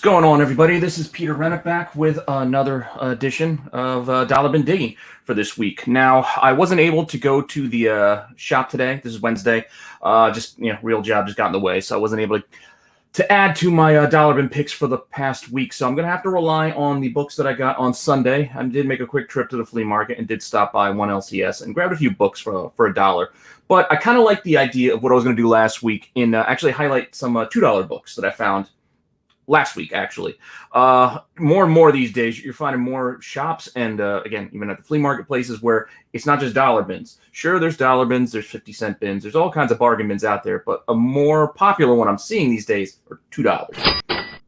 going on, everybody? This is Peter Rennick back with another edition of Dollar Bin Digging for this week. Now, I wasn't able to go to the shop today. This is Wednesday. Real job just got in the way, so I wasn't able to add to my Dollar Bin picks for the past week. So I'm going to have to rely on the books that I got on Sunday. I did make a quick trip to the flea market and did stop by one LCS and grabbed a few books for $1. But I kind of like the idea of what I was going to do last week in actually highlight some $2 books that I found last week, actually. More and more these days, you're finding more shops and, again, even at the flea market places where it's not just dollar bins. Sure, there's dollar bins, there's 50-cent bins, there's all kinds of bargain bins out there, but a more popular one I'm seeing these days are $2.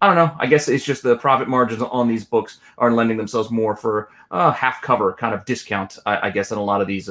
I don't know. I guess it's just the profit margins on these books are lending themselves more for half cover kind of discount, I guess, in a lot of these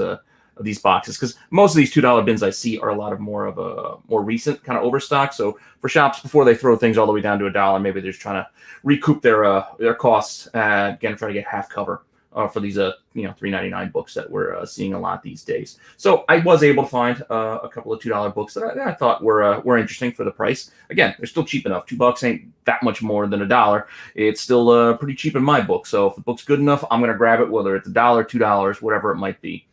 boxes, because most of these $2 bins I see are a lot of more recent kind of overstock. So for shops, before they throw things all the way down to $1, maybe they're just trying to recoup their costs. Again, try to get half cover for these $3.99 books that we're seeing a lot these days. So I was able to find a couple of $2 books that I thought were interesting for the price. Again, they're still cheap enough. $2 ain't that much more than $1. It's still pretty cheap in my book. So if the book's good enough, I'm gonna grab it, whether it's $1, $2, whatever it might be.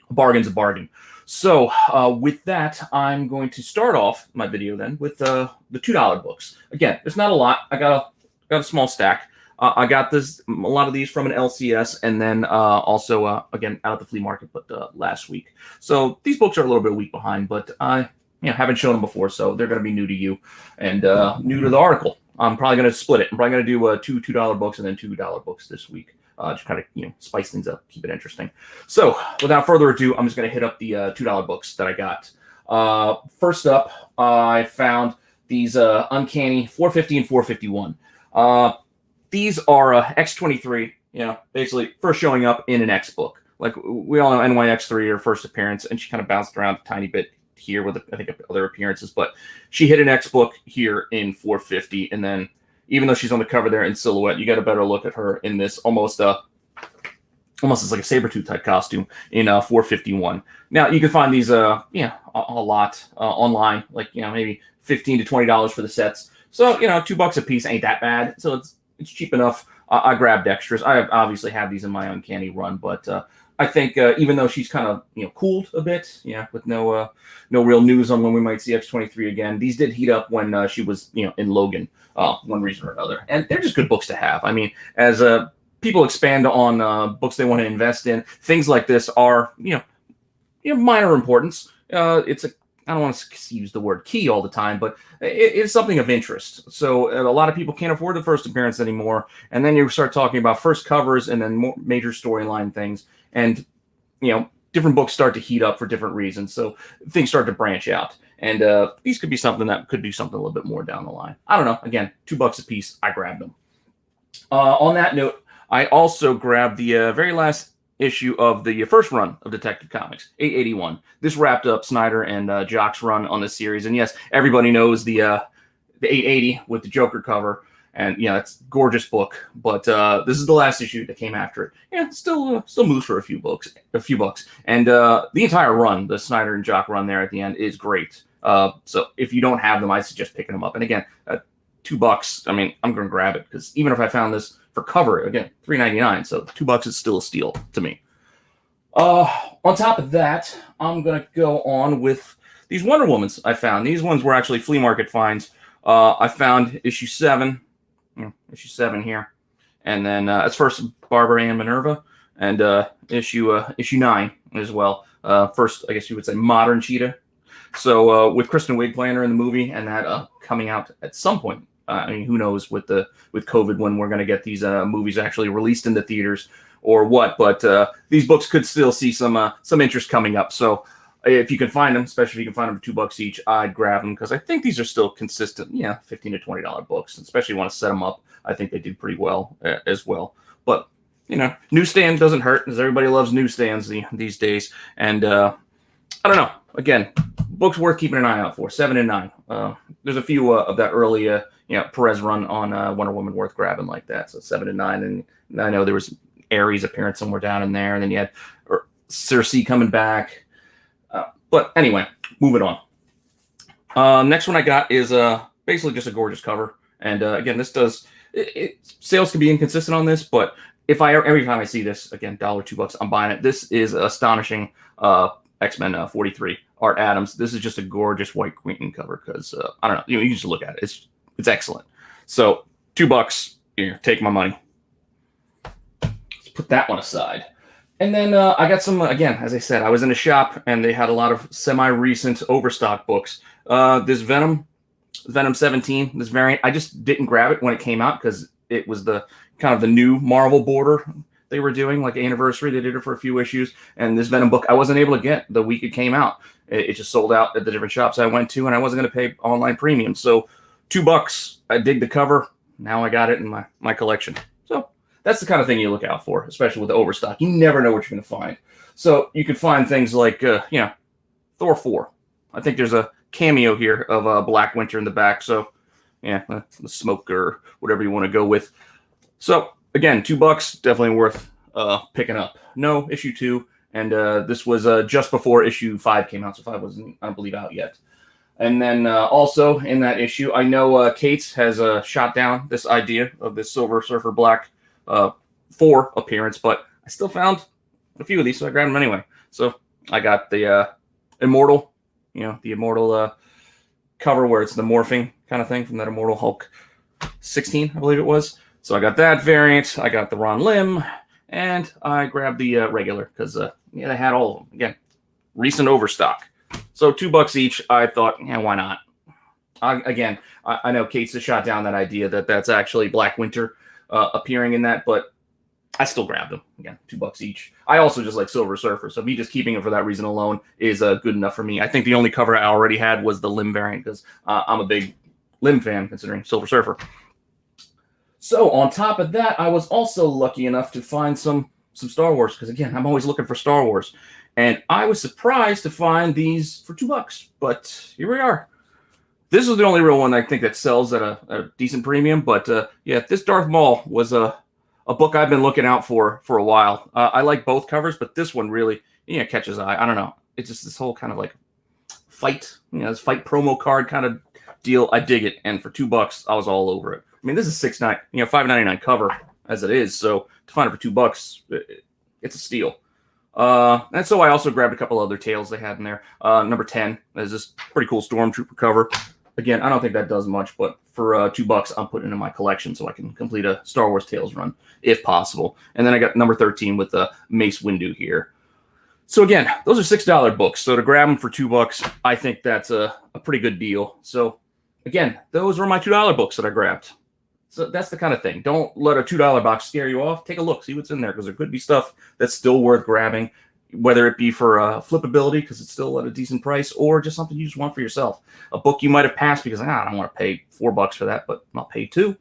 A bargain's a bargain. So with that, I'm going to start off my video then with the $2 books. Again, there's not a lot. I got a small stack. I got a lot of these from an LCS, and then also again out at the flea market, but last week. So these books are a little bit weak behind, but I haven't shown them before, so they're going to be new to you and new to the article. I'm probably going to split it. I'm probably going to do two $2 books and then $2 books this week. Just kind of spice things up, keep it interesting. So without further ado, I'm just going to hit up the $2 books that I got. First up, I found these Uncanny 450 and 451. These are X23, basically first showing up in an X book. Like we all know NYX3, her first appearance, and she kind of bounced around a tiny bit here with I think other appearances, but she hit an X book here in 450, and then even though she's on the cover there in silhouette, you got a better look at her in this almost as like a Sabretooth type costume in 451. Now you can find these a lot online, like maybe $15 to $20 for the sets. So $2 a piece ain't that bad. So it's cheap enough. I grabbed extras. I obviously have these in my Uncanny run, but I think even though she's kind of cooled a bit, with no real news on when we might see X23 again, these did heat up when she was in Logan, one reason or another, and they're just good books to have. I mean, as people expand on books they want to invest in, things like this are minor importance. I don't want to use the word key all the time, but it's something of interest. So a lot of people can't afford the first appearance anymore, and then you start talking about first covers and then more major storyline things. And, different books start to heat up for different reasons. So things start to branch out. And these could be something that could do something a little bit more down the line. I don't know. Again, $2 a piece. I grabbed them. On that note, I also grabbed the very last issue of the first run of Detective Comics, 881. This wrapped up Snyder and Jock's run on this series. And yes, everybody knows the 880 with the Joker cover. And it's a gorgeous book, but this is the last issue that came after it. Yeah, still moves for a few bucks. And the entire run, the Snyder and Jock run there at the end, is great. So if you don't have them, I suggest picking them up. And again, $2. I mean, I'm going to grab it because even if I found this for cover, again, $3.99. So $2 is still a steal to me. On top of that, I'm going to go on with these Wonder Womans I found. These ones were actually flea market finds. I found issue 7 here, and then it's first Barbara Ann Minerva, and issue 9 as well. First, I guess you would say modern Cheetah. So with Kristen Wiig playing her in the movie, and that coming out at some point. I mean, who knows with COVID when we're going to get these movies actually released in the theaters or what? But these books could still see some interest coming up. So if you can find them, especially if you can find them for $2 each, I'd grab them because I think these are still consistent, $15 to $20 books. Especially if you want to set them up, I think they do pretty well as well. But newsstand doesn't hurt, because everybody loves newsstands these days. And I don't know. Again, books worth keeping an eye out for. 7 and 9. There's a few of that early Perez run on Wonder Woman worth grabbing like that. So 7 and 9, and I know there was Ares appearance somewhere down in there, and then you had Circe coming back. But anyway, moving on. Next one I got is basically just a gorgeous cover. And again, this does sales can be inconsistent on this, but if every time I see this again, $1, $2, I'm buying it. This is astonishing. X-Men 43 Art Adams. This is just a gorgeous white queen cover because I don't know. You just look at it. It's excellent. So $2 here. Take my money. Let's put that one aside. And then I got some, again, as I said, I was in a shop and they had a lot of semi-recent overstock books. This Venom 17, this variant, I just didn't grab it when it came out because it was the kind of the new Marvel border they were doing, like anniversary. They did it for a few issues. And this Venom book, I wasn't able to get the week it came out. It just sold out at the different shops I went to, and I wasn't going to pay online premium. So $2, I dig the cover. Now I got it in my collection. So that's the kind of thing you look out for, especially with the overstock. You never know what you're going to find. So you could find things like, Thor 4. I think there's a cameo here of Black Winter in the back. So, yeah, the smoke or whatever you want to go with. So, again, $2, definitely worth picking up. No, issue 2. And this was just before issue 5 came out. So 5 wasn't, I don't believe, out yet. And then also in that issue, I know Kate has shot down this idea of this Silver Surfer Black 4 appearance, but I still found a few of these, so I grabbed them anyway. So I got the Immortal, the Immortal cover where it's the morphing kind of thing from that Immortal Hulk 16, I believe it was. So I got that variant. I got the Ron Lim, and I grabbed the regular because they had all of them. Again, recent overstock. So $2 each. I thought, why not? I know Kate's has shot down that idea that that's actually Black Winter appearing in that, but I still grabbed them. Again, $2 each. I also just like Silver Surfer, so me just keeping it for that reason alone is good enough for me. I think the only cover I already had was the Lim variant because I'm a big Lim fan considering Silver Surfer. So on top of that, I was also lucky enough to find some Star Wars because, again, I'm always looking for Star Wars. And I was surprised to find these for $2, but here we are. This is the only real one I think that sells at a decent premium. But this Darth Maul was a book I've been looking out for a while. I like both covers, but this one really catches eye. I don't know. It's just this whole kind of like fight, this fight promo card kind of deal. I dig it, and for $2, I was all over it. I mean, this is $5.99 cover as it is. So to find it for $2, it's a steal. And so I also grabbed a couple other tales they had in there. Number 10 is this pretty cool Stormtrooper cover. Again, I don't think that does much, but for $2, I'm putting it in my collection so I can complete a Star Wars Tales run if possible. And then I got number 13 with the Mace Windu here. So again, those are $6 books. So to grab them for $2, I think that's a pretty good deal. So again, those were my $2 books that I grabbed. So that's the kind of thing. Don't let a $2 box scare you off. Take a look, see what's in there, because there could be stuff that's still worth grabbing, whether it be for flippability, because it's still at a decent price, or just something you just want for yourself. A book you might have passed because, I don't want to pay $4 for that, but I'll pay $2.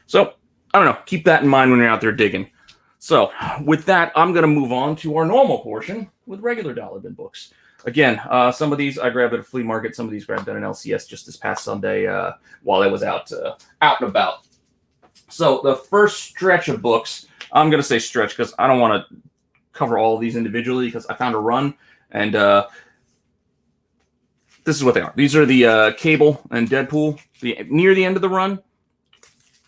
So, I don't know. Keep that in mind when you're out there digging. So, with that, I'm going to move on to our normal portion with regular dollar bin books. Again, some of these I grabbed at a flea market. Some of these grabbed at an LCS just this past Sunday while I was out and about. So the first stretch of books, I'm going to say stretch because I don't want to cover all of these individually because I found a run. And this is what they are. These are the Cable and Deadpool, near the end of the run.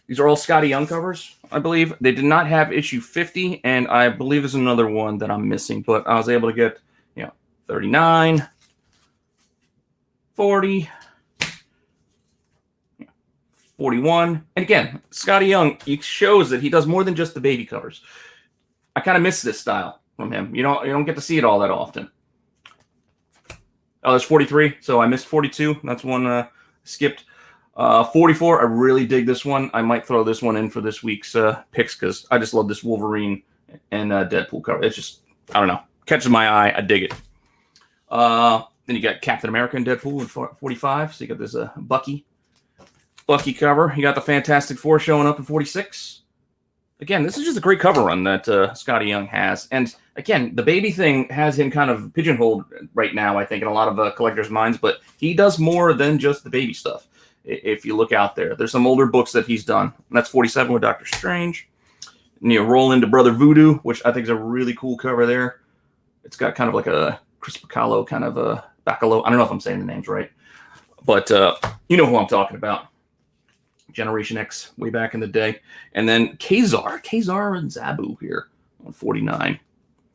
These are all Scotty Young covers, I believe. They did not have issue 50, and I believe there's another one that I'm missing. But I was able to get 39, 40, 41. And again, Scotty Young, he shows that he does more than just the baby covers. I kind of miss this style from him. You don't get to see it all that often. Oh, there's 43. So I missed 42. That's one skipped. 44, I really dig this one. I might throw this one in for this week's picks because I just love this Wolverine and Deadpool cover. It's just, I don't know, catches my eye. I dig it. Then you got Captain America and Deadpool in 45. So you got this Bucky cover. You got the Fantastic Four showing up in 46. Again, this is just a great cover run that Scotty Young has. And again, the baby thing has him kind of pigeonholed right now, I think, in a lot of collectors' minds. But he does more than just the baby stuff. If you look out there, there's some older books that he's done. And that's 47 with Doctor Strange. And you roll into Brother Voodoo, which I think is a really cool cover there. It's got kind of like a Chris Bacalo kind of a Bacalo. I don't know if I'm saying the names right, but you know who I'm talking about. Generation X way back in the day. And then Kazar and Zabu here on 49.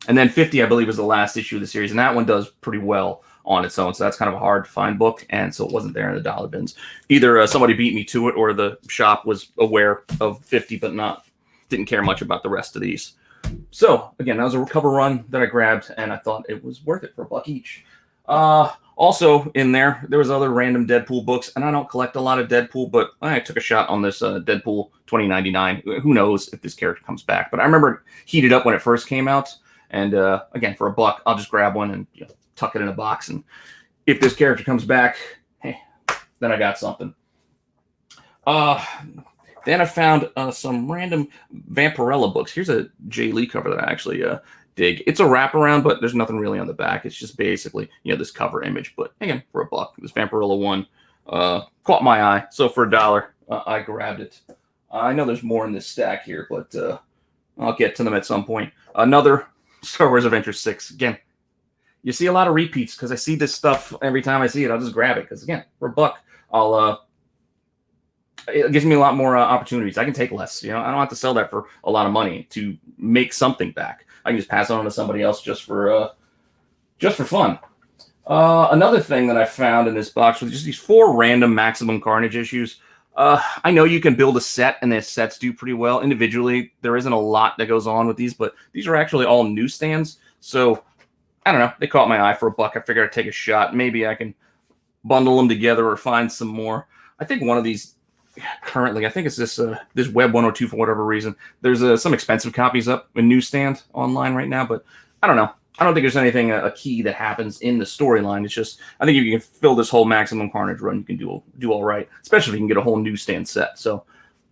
And then 50, I believe, is the last issue of the series. And that one does pretty well on its own. So that's kind of a hard to find book. And so it wasn't there in the dollar bins. Either somebody beat me to it or the shop was aware of 50, but didn't care much about the rest of these. So again, that was a cover run that I grabbed, and I thought it was worth it for $1 each. Also in there was other random Deadpool books, and I don't collect a lot of Deadpool, but I took a shot on this Deadpool 2099. Who knows if this character comes back? But I remember it heated up when it first came out, and again, for $1, I'll just grab one and tuck it in a box. And if this character comes back, hey, then I got something. Then I found some random Vampirella books. Here's a Jay Lee cover that I actually dig. It's a wraparound, but there's nothing really on the back. It's just basically, this cover image. But again, for $1, this Vampirella one caught my eye. So for $1, I grabbed it. I know there's more in this stack here, but I'll get to them at some point. Another Star Wars Adventure 6. Again, you see a lot of repeats because I see this stuff every time I see it. I'll just grab it because, again, for $1, it gives me a lot more opportunities. I can take less. I don't have to sell that for a lot of money to make something back. I can just pass it on to somebody else just for fun. Another thing that I found in this box was just these 4 random Maximum Carnage issues. I know you can build a set, and the sets do pretty well. Individually, there isn't a lot that goes on with these, but these are actually all Newsstands. So, I don't know. They caught my eye for $1. I figured I'd take a shot. Maybe I can bundle them together or find some more. I think one of these currently, I think it's this Web 102 for whatever reason. There's some expensive copies up in Newsstand online right now, but I don't know. I don't think there's anything a key that happens in the storyline. It's just I think if you can fill this whole Maximum Carnage run, you can do all right, especially if you can get a whole Newsstand set. So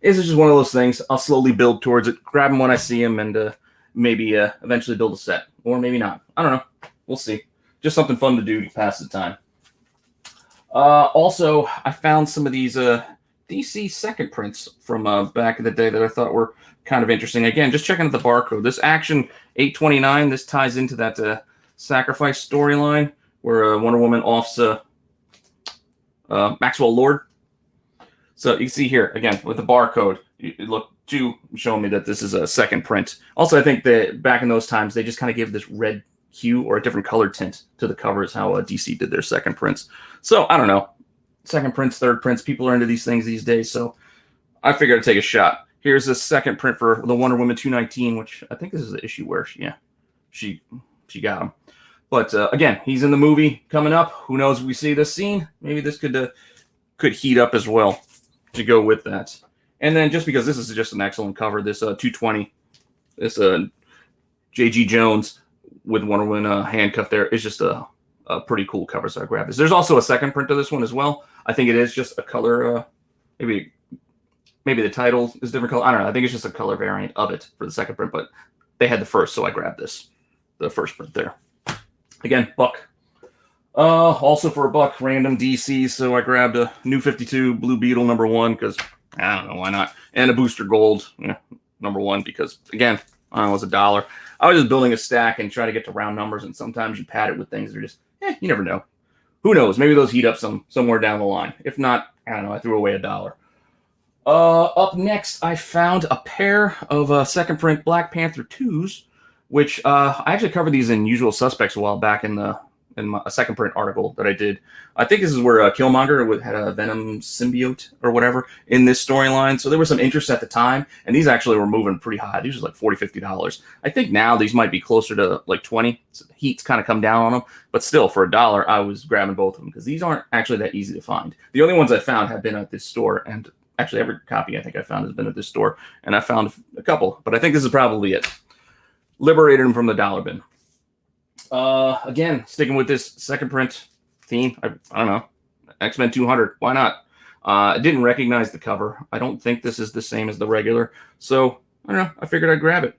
this is just one of those things. I'll slowly build towards it, grab them when I see them, and maybe eventually build a set, or maybe not. I don't know. We'll see. Just something fun to do to pass the time. Also, I found some of these DC second prints from back in the day that I thought were kind of interesting. Again, just checking out the barcode. This Action 829, this ties into that Sacrifice storyline where Wonder Woman offs Maxwell Lord. So you can see here, again, with the barcode, it looked to showing me that this is a second print. Also, I think that back in those times, they just kind of gave this red hue or a different color tint to the covers, how DC did their second prints. So, I don't know. Second prints, third prints. People are into these things these days, so I figured I'd take a shot. Here's a second print for the Wonder Woman 219, which I think this is the issue where she got him. But again, he's in the movie coming up. Who knows if we see this scene? Maybe this could heat up as well to go with that. And then just because this is just an excellent cover, this 220, this J.G. Jones with Wonder Woman handcuffed there is just a pretty cool cover, so I grabbed this. There's also a second print of this one as well. I think it is just a color, maybe the title is different color. I don't know. I think it's just a color variant of it for the second print, but they had the first, so I grabbed the first print there. Again, $1. Also for $1, random DC, so I grabbed a New 52 Blue Beetle #1 because I don't know why not, and a Booster Gold #1 because again, I don't know, it was $1. I was just building a stack and try to get to round numbers, and sometimes you pad it with things that are just, you never know. Who knows? Maybe those heat up somewhere down the line. If not, I don't know. I threw away $1. Up next, I found a pair of second print Black Panther 2s, which I actually covered these in Usual Suspects a while back in my second print article that I did. I think this is where Killmonger had a Venom symbiote or whatever in this storyline. So there was some interest at the time, and these actually were moving pretty high. These were like $40, $50. I think now these might be closer to like $20. So the heat's kind of come down on them, but still for $1, I was grabbing both of them because these aren't actually that easy to find. The only ones I found have been at this store, and actually every copy I think I found has been at this store, and I found a couple, but I think this is probably it. Liberated them from the dollar bin. Again, sticking with this second print theme, I don't know, X-Men 200, why not? I didn't recognize the cover. I don't think this is the same as the regular, so I don't know, I figured I'd grab it.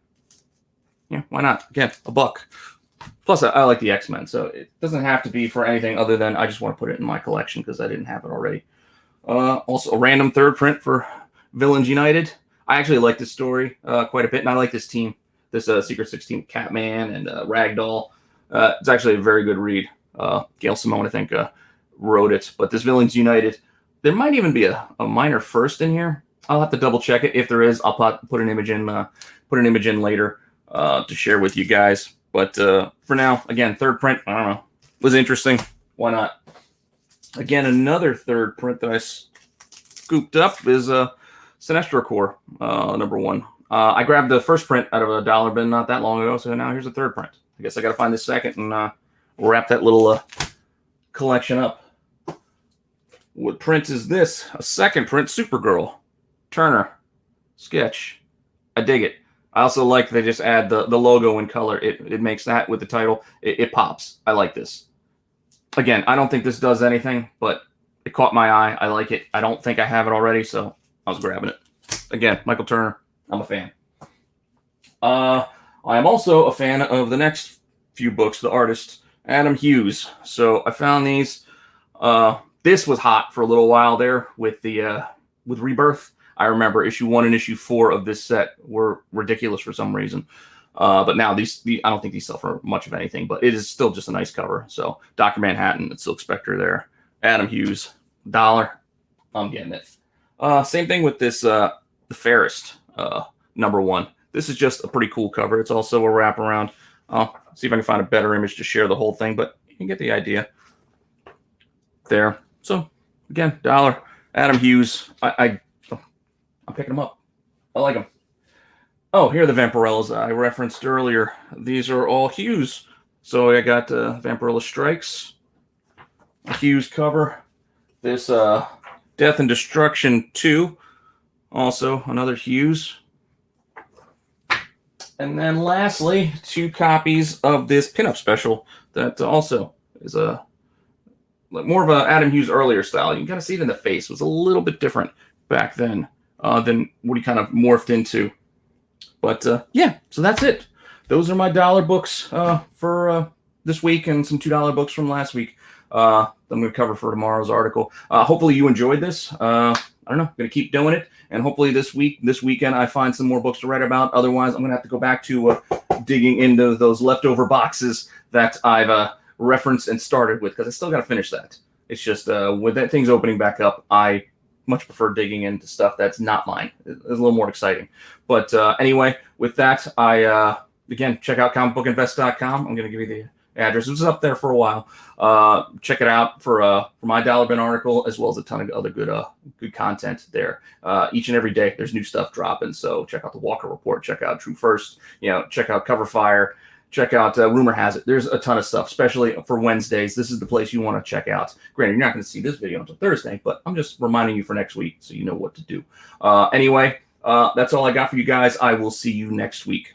Yeah, why not? Again, $1. Plus, I like the X-Men, so it doesn't have to be for anything other than I just want to put it in my collection because I didn't have it already. Also, a random third print for Villains United. I actually like this story quite a bit, and I like this team, this Secret 16 Catman and Ragdoll. It's actually a very good read. Gail Simone, I think, wrote it. But this Villains United, there might even be a minor first in here. I'll have to double check it. If there is, I'll put an image in later to share with you guys. But for now, again, third print, I don't know, was interesting. Why not? Again, another third print that I scooped up is Sinestro Corps #1. I grabbed the first print out of a dollar bin not that long ago, so now here's a third print. I guess I got to find the second and wrap that little collection up. What print is this? A second print, Supergirl. Turner. Sketch. I dig it. I also like they just add the logo in color. It makes that with the title. It pops. I like this. Again, I don't think this does anything, but it caught my eye. I like it. I don't think I have it already, so I was grabbing it. Again, Michael Turner. I'm a fan. I am also a fan of the next few books, the artist, Adam Hughes. So I found these. This was hot for a little while there with Rebirth. I remember issue 1 and issue 4 of this set were ridiculous for some reason. But now these I don't think these sell for much of anything, but it is still just a nice cover. So Dr. Manhattan and Silk Spectre there. Adam Hughes, $1. I'm getting it. Same thing with this, the Fairest #1. This is just a pretty cool cover. It's also a wraparound. I'll see if I can find a better image to share the whole thing, but you can get the idea there. So again, $1. Adam Hughes. I'm picking them up. I like them. Oh, here are the Vampirellas I referenced earlier. These are all Hughes. So I got Vampirella Strikes, a Hughes cover. This Death and Destruction 2, also another Hughes. And then lastly, 2 copies of this pinup special that also is more of a Adam Hughes earlier style. You can kind of see it in the face. It was a little bit different back then than what he kind of morphed into. But yeah, so that's it. Those are my $1 books for this week and some $2 books from last week. I'm going to cover for tomorrow's article. Hopefully you enjoyed this. I don't know. I'm going to keep doing it. And hopefully this weekend, I find some more books to write about. Otherwise, I'm going to have to go back to digging into those leftover boxes that I've referenced and started with, because I still got to finish that. It's just with that things opening back up, I much prefer digging into stuff that's not mine. It's a little more exciting. But anyway, with that, again, check out comicbookinvest.com. I'm going to give you the address. It was up there for a while. Check it out for my dollar bin article, as well as a ton of other good content there. Each and every day, there's new stuff dropping. So check out the Walker Report. Check out True First. Check out Cover Fire. Check out Rumor Has It. There's a ton of stuff, especially for Wednesdays. This is the place you want to check out. Granted, you're not going to see this video until Thursday, but I'm just reminding you for next week so you know what to do. Anyway, that's all I got for you guys. I will see you next week.